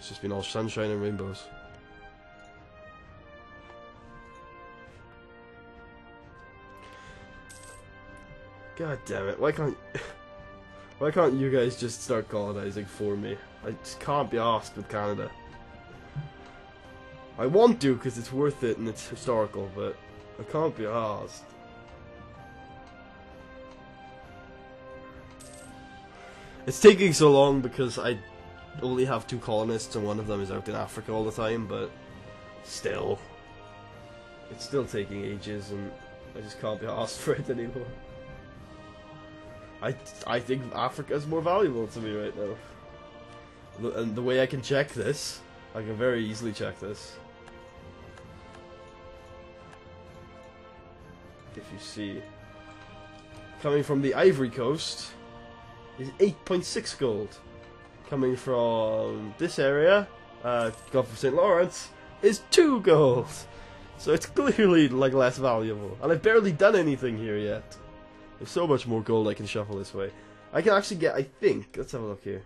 It's just been all sunshine and rainbows. God damn it! Why can't you guys just start colonizing for me? I just can't be asked with Canada. I want to because it's worth it and it's historical, but I can't be asked. It's taking so long because I only have 2 colonists and one of them is out in Africa all the time, but still. It's still taking ages and I just can't be asked for it anymore. I think Africa is more valuable to me right now. And the way I can check this, I can very easily check this. If you see, coming from the Ivory Coast is 8.6 gold. Coming from this area, Gulf of St. Lawrence, is 2 gold. So it's clearly like less valuable. And I've barely done anything here yet. There's so much more gold I can shuffle this way. I can actually get, I think, let's have a look here.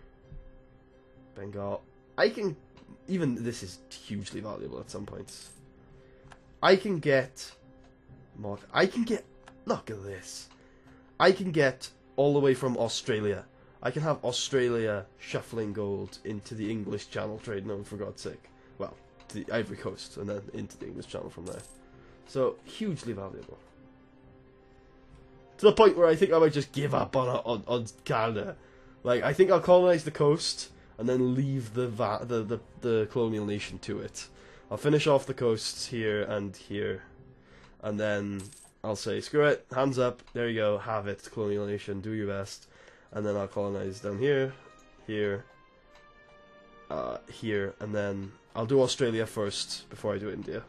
Bengal. I can, even this is hugely valuable at some points. I can get, look at this. I can get all the way from Australia. I can have Australia shuffling gold into the English Channel trade zone, for God's sake. Well, to the Ivory Coast, and then into the English Channel from there. So, hugely valuable. To the point where I think I might just give up on Canada. Like, I think I'll colonize the coast, and then leave the colonial nation to it. I'll finish off the coasts here, and then I'll say, screw it, hands up, there you go, have it, colonial nation, do your best. And then I'll colonize down here, here, and then I'll do Australia first before I do India.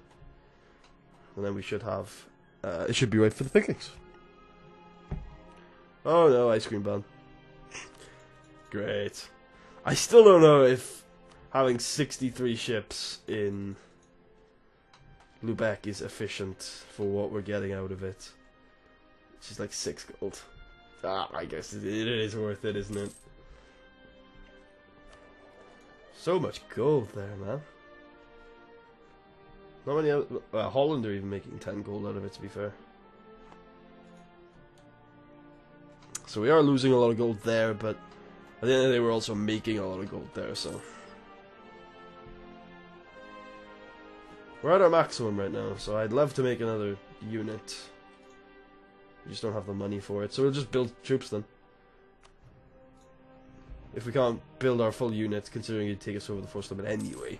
And then we should have, it should be right for the pickings. Oh no, ice cream bun. Great. I still don't know if having 63 ships in Lubeck is efficient for what we're getting out of it. Which is like 6 gold. Ah, I guess it is worth it, isn't it? So much gold there, man. Not many other, Holland are even making 10 gold out of it, to be fair. So we are losing a lot of gold there, but at the end of the day we're also making a lot of gold there, so. We're at our maximum right now, so I'd love to make another unit. We just don't have the money for it, so we'll just build troops then. If we can't build our full unit, considering it'd take us over the force limit anyway,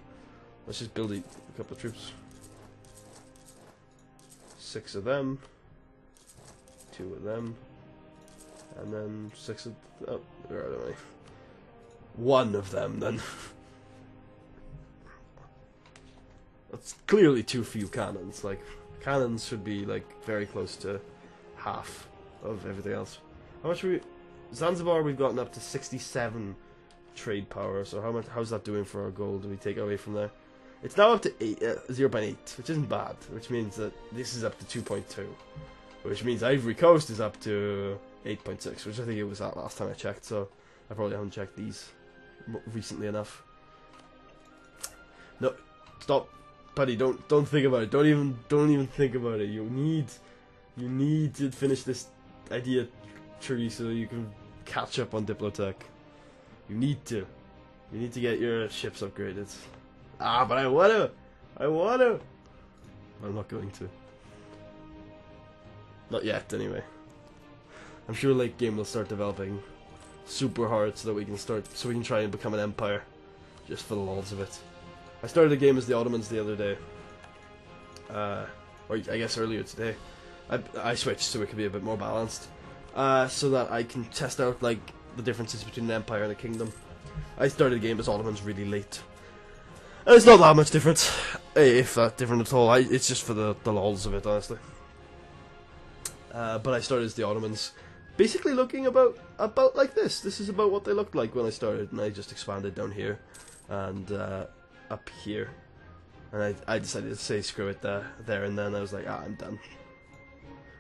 let's just build a couple of troops. 6 of them, 2 of them, and then 6 of, oh, where are they? 1 of them then. That's clearly too few cannons. Like, cannons should be like very close to half of everything else. How much we? Zanzibar, we've gotten up to 67 trade power. So how's that doing for our gold? Do we take away from there? It's now up to 0.8, which isn't bad. Which means that this is up to 2.2, which means Ivory Coast is up to 8.6, which I think it was at last time I checked. So I probably haven't checked these recently enough. No, stop. Buddy, don't think about it. Don't even think about it. You need to finish this idea tree so you can catch up on Diplotech. You need to get your ships upgraded. Ah, but I wanna. I'm not going to. Not yet, anyway. I'm sure late game will start developing super hard so that we can try and become an empire, just for the lols of it. I started a game as the Ottomans the other day, or I guess earlier today. I switched so it could be a bit more balanced, so that I can test out like the differences between an empire and a kingdom. I started the game as Ottomans really late, and it's not that much different, if that different at all. It's just for the lols of it, honestly. But I started as the Ottomans, basically looking about like this. This is about what they looked like when I started, and I just expanded down here, and up here, and I decided to say screw it there and then. I was like, I'm done.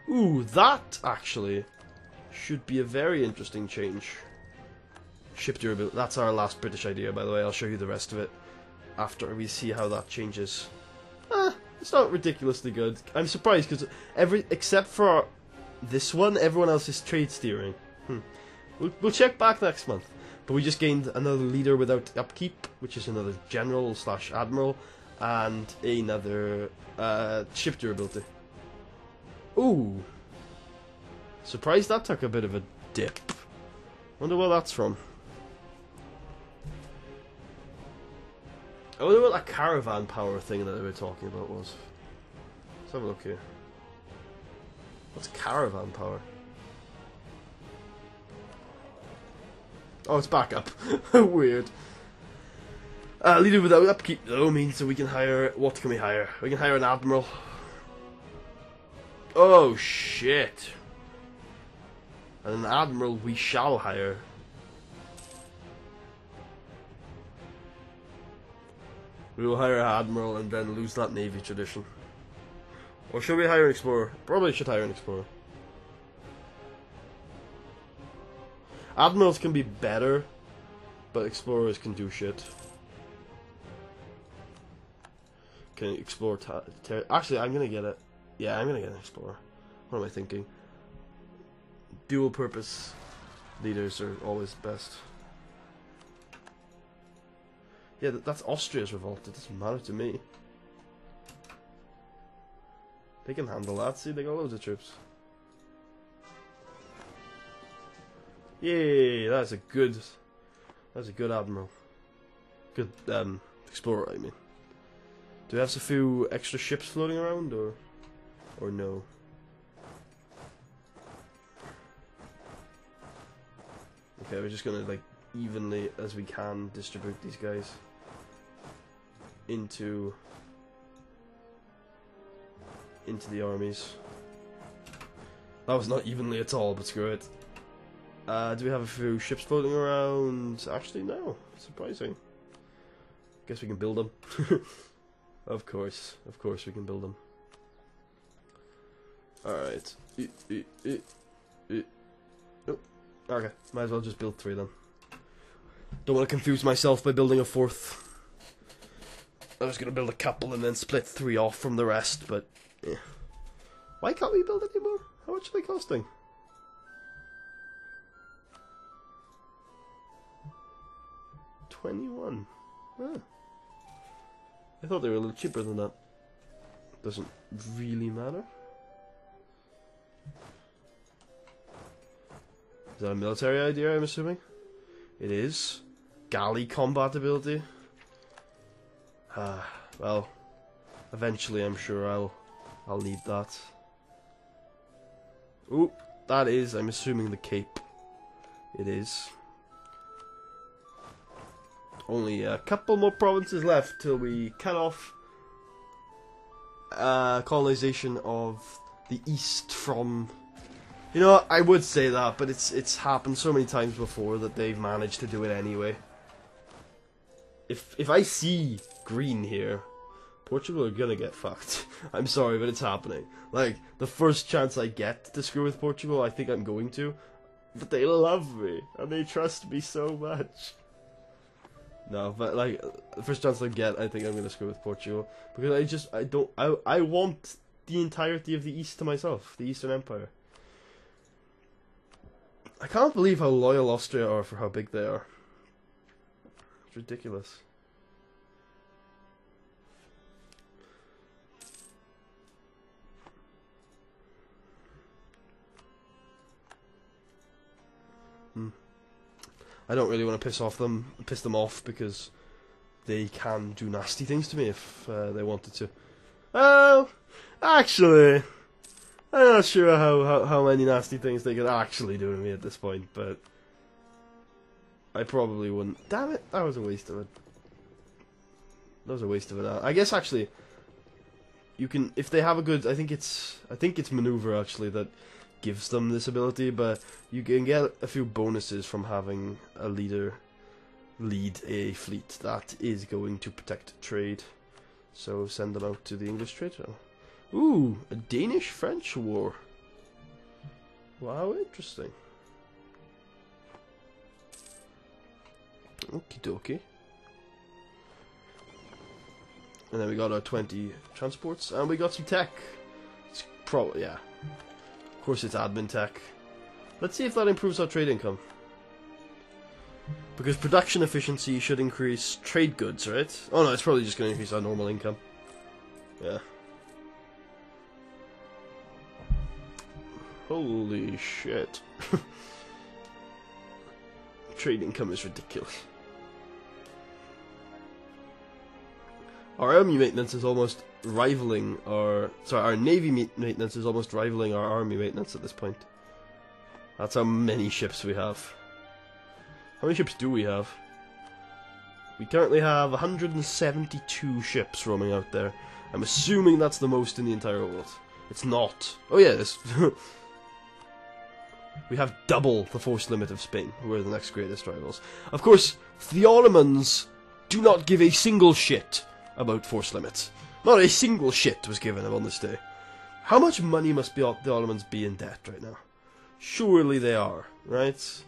Ooh, that actually should be a very interesting change Ship durability. That's our last British idea, by the way. I'll show you the rest of it after we see how that changes. It's not ridiculously good. I'm surprised because except for this one, everyone else is trade steering. We'll check back next month. But we just gained another leader without upkeep, which is another general / admiral, and another ship durability. Ooh. Surprised that took a bit of a dip. Wonder where that's from. I wonder what that caravan power thing that they were talking about was. Let's have a look here. What's caravan power? Oh, it's backup. Weird. Leader without upkeep, though, means that we can hire... What can we hire? We can hire an admiral. Oh, shit. And an admiral we shall hire. We will hire an admiral and then lose that navy tradition. Or should we hire an explorer? Probably should hire an explorer. Admirals can be better, but explorers can do shit. Can explore actually, I'm gonna get it. Yeah, I'm gonna get an explorer. What am I thinking? Dual purpose leaders are always best. Yeah, that's Austria's revolt. It doesn't matter to me. They can handle that. See, they got loads of troops. Yay! That's a good admiral. Good explorer, I mean. Do we have a few extra ships floating around, or no? Okay, we're just gonna like evenly as we can distribute these guys into the armies. That was not evenly at all, but screw it. Do we have a few ships floating around? Actually, no. Surprising. Guess we can build them. Of course we can build them. Alright. Oh, okay, might as well just build 3 then. Don't want to confuse myself by building a 4th. I was going to build a couple and then split 3 off from the rest, but... yeah. Why can't we build anymore? How much are they costing? $21. Ah. I thought they were a little cheaper than that. Doesn't really matter. Is that a military idea, I'm assuming? It is. Galley combat ability. Well, eventually I'm sure I'll need that. Ooh, that is, I'm assuming, the Cape. It is. Only a couple more provinces left till we cut off colonization of the East from... You know, I would say that, but it's happened so many times before that they've managed to do it anyway. If I see green here, Portugal are gonna get fucked. I'm sorry, but it's happening. Like, the first chance I get to screw with Portugal, I think I'm going to. But they love me, and they trust me so much. No, but like, the first chance I get, I think I'm gonna screw with Portugal. Because I want the entirety of the East to myself, the Eastern Empire. I can't believe how loyal Austria are for how big they are. It's ridiculous. I don't really want to piss them off because they can do nasty things to me if they wanted to. Oh, actually, I'm not sure how many nasty things they could actually do to me at this point, but I probably wouldn't. Damn it, that was a waste of it. That was a waste of it. I guess actually, you can, if they have a good, I think it's maneuver actually that gives them this ability, but you can get a few bonuses from having a leader lead a fleet that is going to protect trade. So send them out to the English trade channel. Ooh, a Danish-French war. Wow, interesting. Okie dokie. And then we got our 20 transports, and we got some tech. It's yeah. Of course it's admin tech. Let's see if that improves our trade income. Because production efficiency should increase trade goods, right? Oh no, it's probably just going to increase our normal income. Yeah. Holy shit. Trade income is ridiculous. Our army maintenance is almost rivaling our... Sorry, our navy maintenance is almost rivaling our army maintenance at this point. That's how many ships we have. How many ships do we have? We currently have 172 ships roaming out there. I'm assuming that's the most in the entire world. It's not. Oh yeah, this... We have double the force limit of Spain, who are the next greatest rivals. Of course, the Ottomans do not give a single shit about force limits. Not a single shit was given on this day. How much money must the Ottomans be in debt right now? Surely they are, right?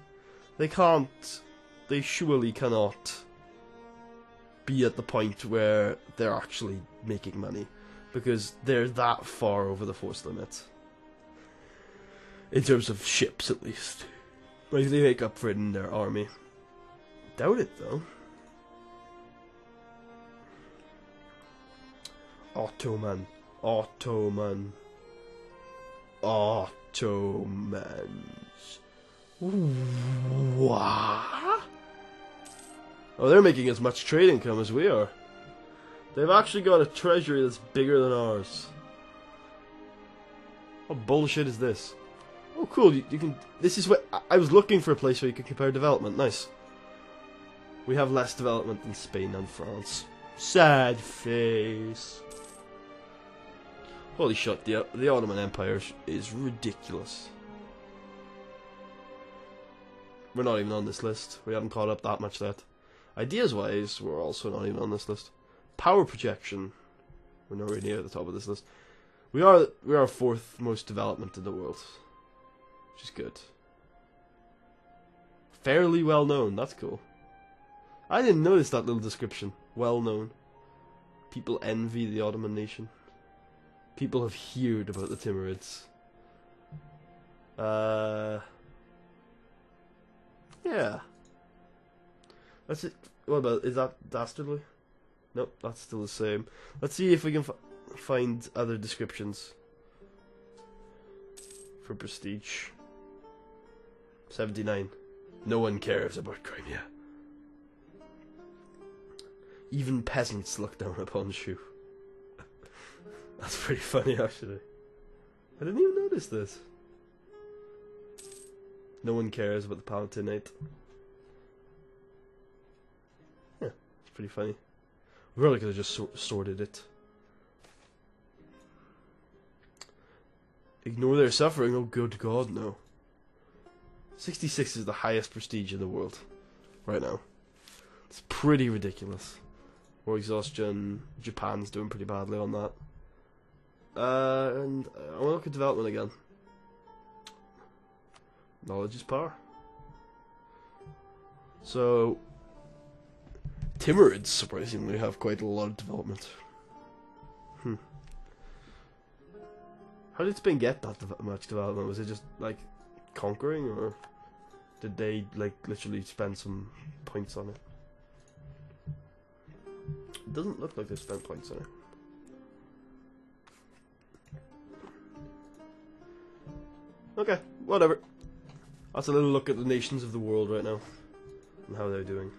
They can't... They surely cannot be at the point where they're actually making money. Because they're that far over the force limit. In terms of ships, at least. Like, they make up for it in their army. Doubt it, though. Ottoman. Ottomans. What? Oh, they're making as much trade income as we are. They've actually got a treasury that's bigger than ours. What bullshit is this? Oh, cool. You can... This is what... I was looking for a place where you could compare development. Nice. We have less development than Spain and France. Sad face. Holy shit, the Ottoman Empire is ridiculous. We're not even on this list. We haven't caught up that much yet. Ideas-wise, we're also not even on this list. Power projection. We're nowhere near the top of this list. We are fourth most development in the world. Which is good. Fairly well known, that's cool. I didn't notice that little description. Well known. People envy the Ottoman nation. People have heard about the Timurids. Yeah. That's it. What about, is that dastardly? Nope, that's still the same. Let's see if we can find other descriptions for prestige. 79. No one cares about Crimea. Even peasants look down upon Shu. That's pretty funny, actually. I didn't even notice this. No one cares about the Palatinate. Yeah, it's pretty funny. We really could have just sorted it. Ignore their suffering? Oh, good God, no. 66 is the highest prestige in the world. Right now. It's pretty ridiculous. War exhaustion. Japan's doing pretty badly on that. And I want to look at development again. Knowledge is power. So, Timurids surprisingly have quite a lot of development. How did Spain get that much development? Was it just like conquering, or did they like literally spend some points on it? It doesn't look like they spent points on it. Okay, whatever. That's a little look at the nations of the world right now and how they're doing.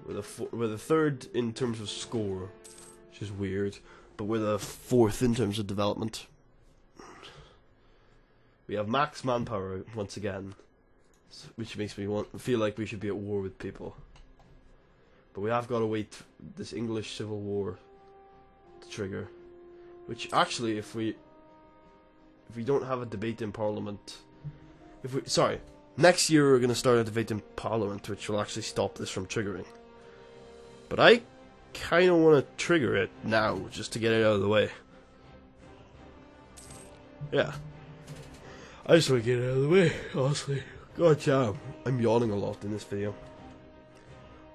We're the third in terms of score, which is weird, but we're the fourth in terms of development. We have max manpower once again, which makes me feel like we should be at war with people. But we have got to wait this English Civil War to trigger. Which actually, if we don't have a debate in Parliament, next year we're going to start a debate in Parliament, which will actually stop this from triggering. But I kind of want to trigger it now, just to get it out of the way. Yeah. I just want to get it out of the way, honestly. God damn, I'm yawning a lot in this video.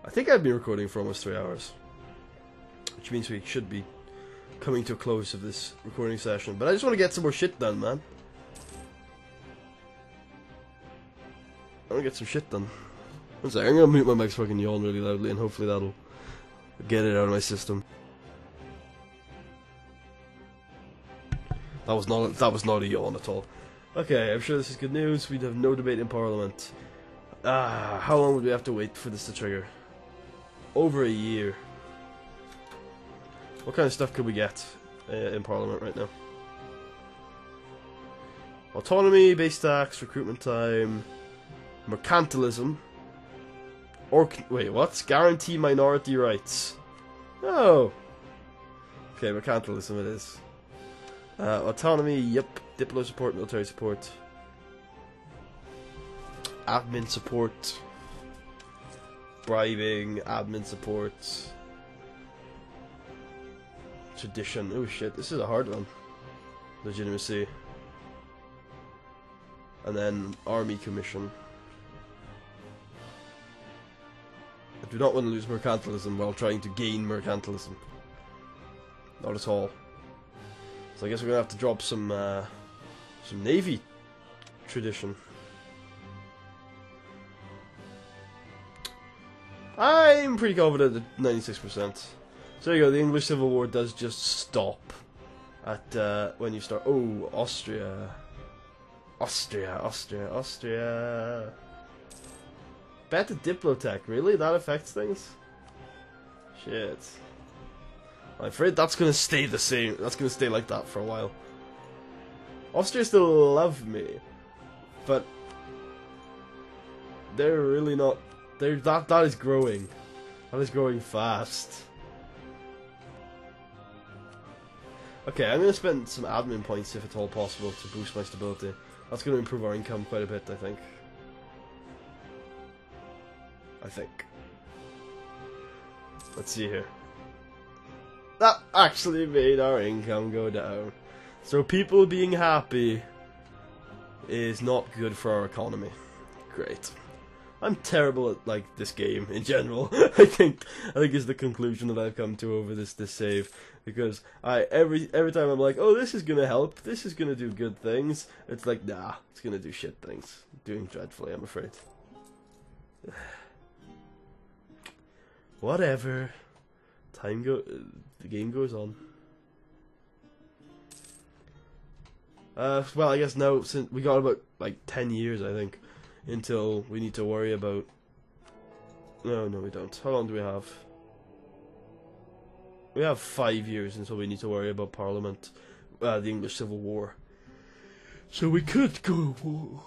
I think I've been recording for almost 3 hours, which means we should be coming to a close of this recording session. But I just want to get some more shit done, man. I want to get some shit done. One second, I'm gonna mute my mic so I can yawn really loudly, and hopefully that'll get it out of my system. That was not a yawn at all. Okay, I'm sure this is good news. We'd have no debate in Parliament. How long would we have to wait for this to trigger? Over a year. What kind of stuff could we get in Parliament right now? Autonomy, base tax, recruitment time, mercantilism. Wait, what? Guarantee minority rights. Oh. Okay, mercantilism it is. Autonomy, yep. Diplo support, military support. Admin support. Bribing, admin support. Tradition. Oh shit, this is a hard one. Legitimacy. And then army commission. I do not want to lose mercantilism while trying to gain mercantilism. Not at all. So I guess we're gonna have to drop some navy tradition. I'm pretty confident at 96%. So there you go. The English Civil War does just stop at when you start. Oh, Austria. Better Diplotech, really? That affects things? Shit. I'm afraid that's gonna stay the same. That's gonna stay like that for a while. Austria still love me, but they're really not. That is growing. That is growing fast. Okay, I'm gonna spend some admin points if at all possible to boost my stability. That's gonna improve our income quite a bit, I think. Let's see here. That actually made our income go down. So people being happy is not good for our economy. Great. I'm terrible at like this game in general. I think is the conclusion that I've come to over this save, because every time I'm like, oh, this is gonna help, this is gonna do good things, it's like, nah, it's gonna do shit things. Doing dreadfully, I'm afraid. Whatever. The game goes on. Well, I guess now, since we got about like 10 years, I think, until we need to worry about. No, we don't. How long do we have? We have 5 years until we need to worry about Parliament, the English Civil War. So we could go to war.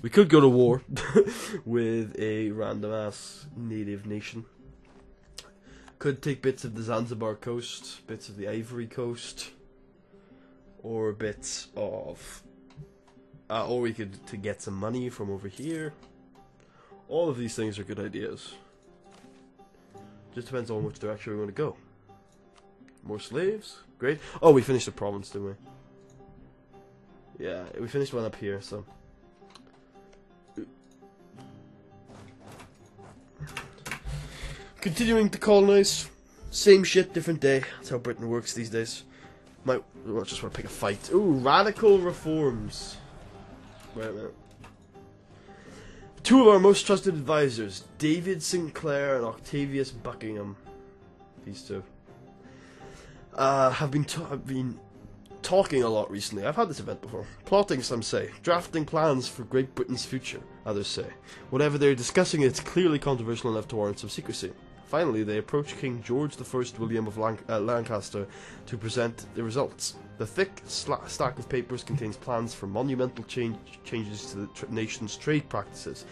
We could go to war with a random ass native nation. Could take bits of the Zanzibar coast, bits of the Ivory Coast, or bits of, or we could to get some money from over here. All of these things are good ideas. Just depends on which direction we want to go. More slaves, great. Oh, we finished the province, didn't we? Yeah, we finished one up here, so. Continuing to colonize. Same shit, different day. That's how Britain works these days. I just want to pick a fight. Ooh, radical reforms. Wait a minute. Two of our most trusted advisors, David Sinclair and Octavius Buckingham. These two. Have been talking a lot recently. I've had this event before. Plotting, some say. Drafting plans for Great Britain's future, others say. Whatever they're discussing, it's clearly controversial enough to warrant some secrecy. Finally, they approach King George I William of Lancaster to present the results. The thick stack of papers contains plans for monumental changes to the nation's trade practices,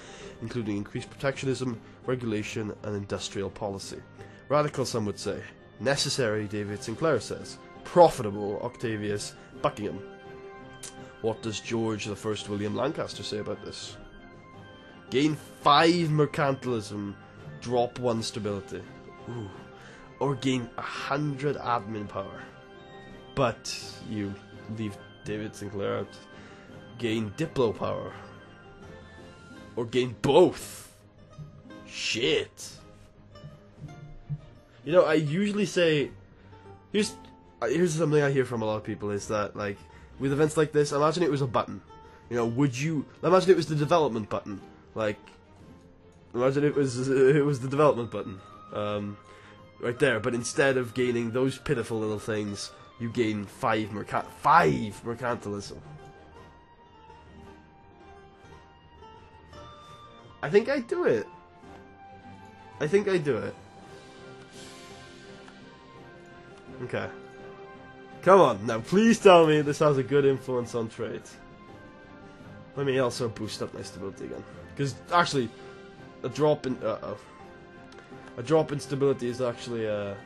including increased protectionism, regulation, and industrial policy. Radical, some would say. Necessary, David Sinclair says. Profitable, Octavius Buckingham. What does George I William Lancaster say about this? Gain 5 mercantilism, drop 1 stability. Ooh. Or gain 100 admin power. But you leave David Sinclair out. gain Diplo power. Or gain both. Shit. You know, I usually say... Here's something I hear from a lot of people, is that, like, with events like this, imagine it was a button. You know, would you... Imagine it was the development button. Like, imagine it was the development button. Right there, but instead of gaining those pitiful little things, you gain 5 mercantilism. I think I'd do it. I think I'd do it. Okay. Come on, now please tell me this has a good influence on trade. Let me also boost up my stability again. Because, actually, a drop in... A drop in stability is actually going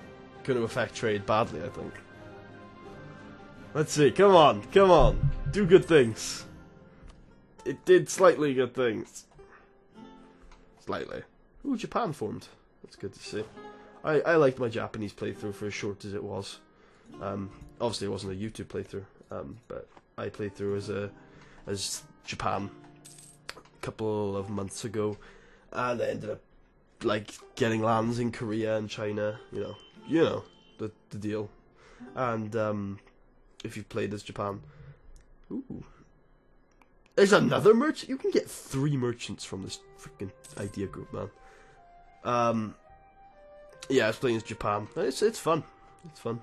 to affect trade badly, I think. Let's see, come on, come on. Do good things. It did slightly good things. Slightly. Ooh, Japan formed. That's good to see. I liked my Japanese playthrough for as short as it was. Obviously it wasn't a YouTube playthrough, but I played through as Japan a couple of months ago, and I ended up like getting lands in Korea and China. You know the deal. And if you've played as Japan, ooh, there's another merchant. You can get 3 merchants from this freaking idea group, man. Yeah, I was playing as Japan. It's fun. It's fun.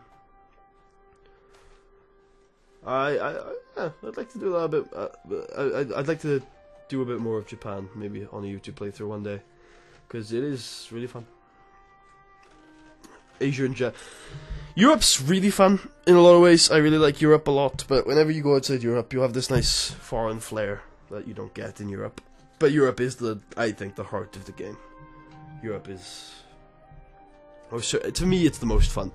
I'd like to do that a bit. I'd like to do a bit more of Japan, maybe on a YouTube playthrough one day, because it is really fun. Asia and Europe's really fun in a lot of ways. I really like Europe a lot, but whenever you go outside Europe, you have this nice foreign flair that you don't get in Europe. But Europe is I think, the heart of the game. Europe is, to me, it's the most fun.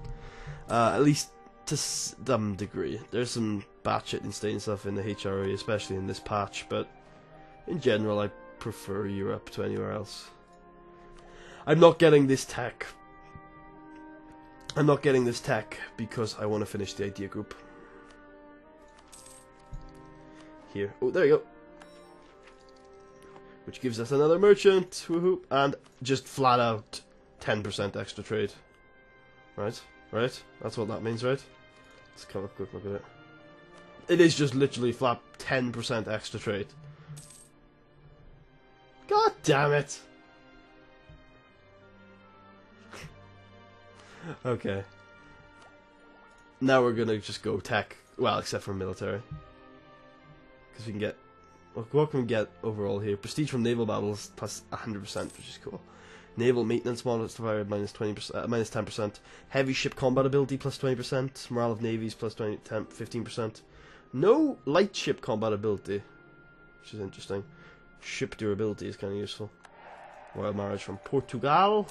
At least to some degree. There's some batshit insane stuff in the HRE, especially in this patch, but in general, I prefer Europe to anywhere else. I'm not getting this tech. I'm not getting this tech because I want to finish the idea group. Here. Oh, there you go. Which gives us another merchant. Woohoo. And just flat out 10% extra trade. Right? Right? That's what that means, right? Let's have a quick look at it. It is just literally flat 10% extra trade. God damn it! Okay. Now we're gonna just go tech. Well, except for military. Because we can get... What can we get overall here? Prestige from naval battles plus 100%, which is cool. Naval maintenance modifier minus 20%, minus 10%. Heavy ship combat ability plus 20%. Morale of navies plus 15%. No light ship combat ability, which is interesting. Ship durability is kind of useful. Royal marriage from Portugal.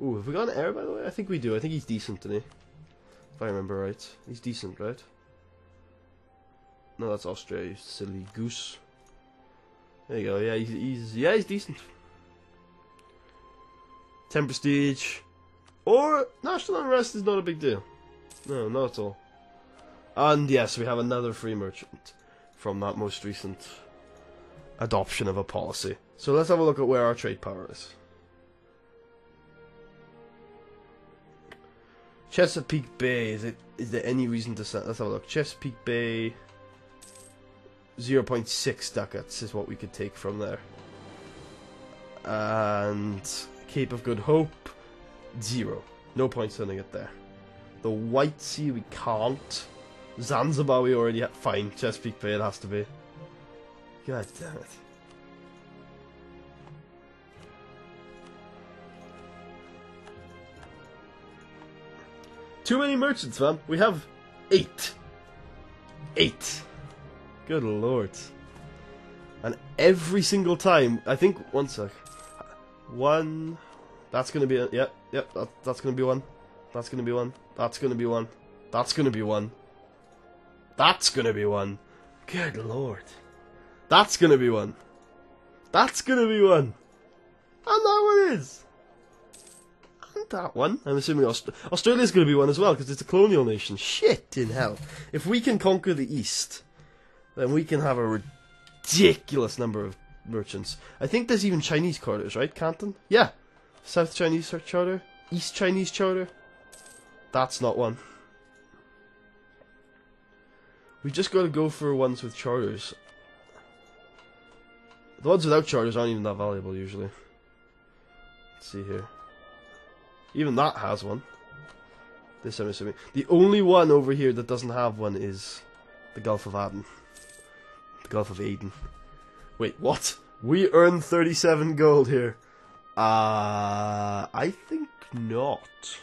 Ooh, have we got an heir, by the way? I think we do. I think he's decent, isn't he? If I remember right. He's decent, right? No, that's Austria, you silly goose. There you go. Yeah, he's decent. 10 prestige. Or national unrest is not a big deal. No, not at all. And yes, we have another free merchant from that most recent adoption of a policy. So let's have a look at where our trade power is. Chesapeake Bay, is there any reason to send? Let's have a look. Chesapeake Bay, 0.6 ducats is what we could take from there. And Cape of Good Hope, 0. No point sending it there. The White Sea we can't. Zanzibar we already have. Fine, Chesapeake Bay it has to be. God damn it. Too many merchants, man. We have 8. 8. Good lord. And every single time, I think, one sec. 1. That's gonna be a, yep, that's gonna be 1. That's gonna be 1. That's gonna be 1. That's gonna be 1. That's gonna be 1. Good lord. That's gonna be 1. That's gonna be 1. And that one is. And that one. I'm assuming Australia's gonna be 1 as well, because it's a colonial nation. Shit in hell. If we can conquer the East, then we can have a ridiculous number of merchants. I think there's even Chinese charters, right, Canton? Yeah. South Chinese charter, East Chinese charter. That's not one. We just got to go for ones with charters. The ones without charters aren't even that valuable usually. Let's see here. Even that has one. This I'm assuming. The only one over here that doesn't have one is the Gulf of Aden. The Gulf of Aden. Wait, what? We earn 37 gold here. I think not.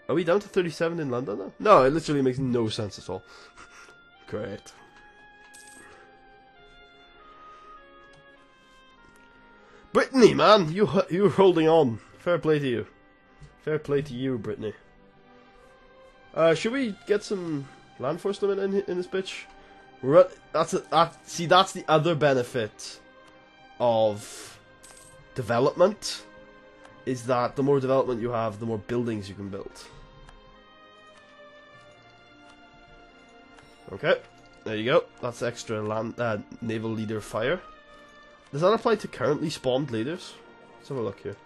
Are we down to 37 in London now? No, it literally makes no sense at all. Great. Brittany, man, you're holding on. Fair play to you. Fair play to you, Brittany. Should we get some land force limit in this bitch? See, that's the other benefit of development, is that the more development you have, the more buildings you can build. Okay, there you go. That's extra land naval leader fire. Does that apply to currently spawned leaders? Let's have a look here.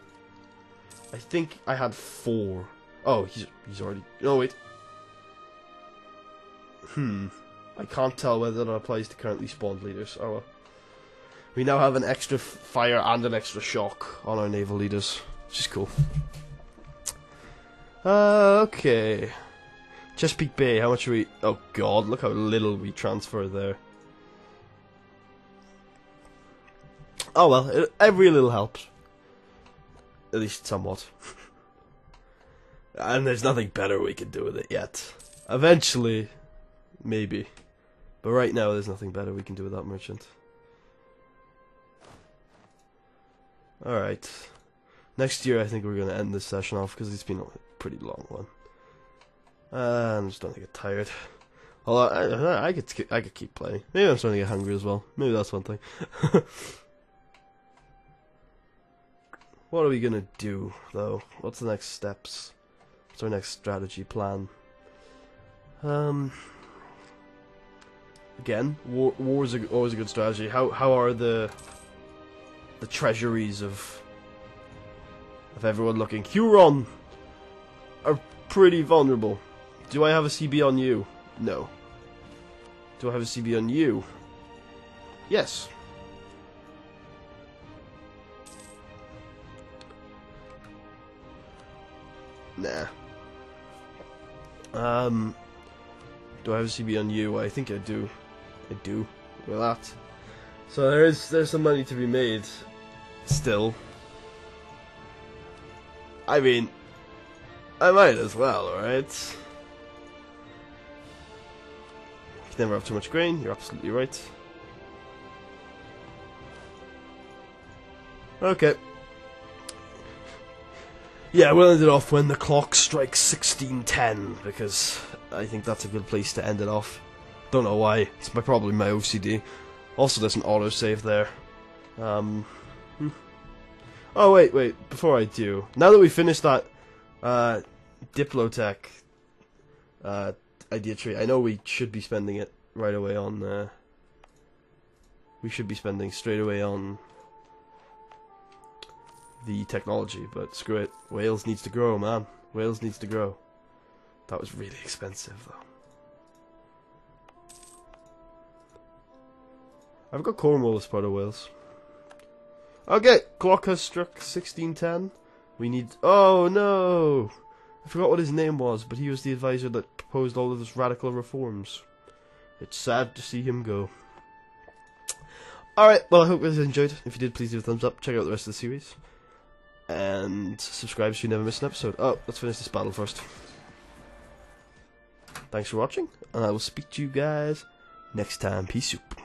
I think I had 4. Oh, he's already. No, wait. I can't tell whether that applies to currently spawned leaders. Oh well. We now have an extra fire and an extra shock on our naval leaders, which is cool. Okay. Chesapeake Bay, how much are we... Oh god, look how little we transfer there. Oh well, every little helps. At least somewhat. And there's nothing better we can do with it yet. Eventually, maybe. But right now, there's nothing better we can do with that merchant. Alright. Next year, I think we're going to end this session off, because it's been a pretty long one. I'm starting to get tired. Although, I could keep playing. Maybe I'm starting to get hungry as well. Maybe that's one thing. What are we going to do, though? What's the next steps? What's our next strategy plan? Again, war is always a good strategy. How are the treasuries of everyone looking? Huron are pretty vulnerable. Do I have a CB on you? No. Do I have a CB on you? Yes. Nah. Do I have a CB on you? I think I do. I do. Look at that. So there's some money to be made. Still. I mean, I might as well, alright? You can never have too much grain, you're absolutely right. Okay. Yeah, we'll end it off when the clock strikes 16:10, because I think that's a good place to end it off. Don't know why, it's probably my OCD. Also, there's an autosave there. Oh, wait, before I do. Now that we finished that Diplotech idea tree, I know we should be spending it right away on... we should be spending straight away on the technology, but screw it. Wales needs to grow, man. Wales needs to grow. That was really expensive, though. I've got Cornwall as part of Wales. Okay, clock has struck 16:10. We need... Oh, no! I forgot what his name was, but he was the advisor that proposed all of those radical reforms. It's sad to see him go. Alright, well, I hope you guys enjoyed. If you did, please do a thumbs up. Check out the rest of the series. And subscribe so you never miss an episode. Oh, let's finish this battle first. Thanks for watching, and I will speak to you guys next time. Peace out.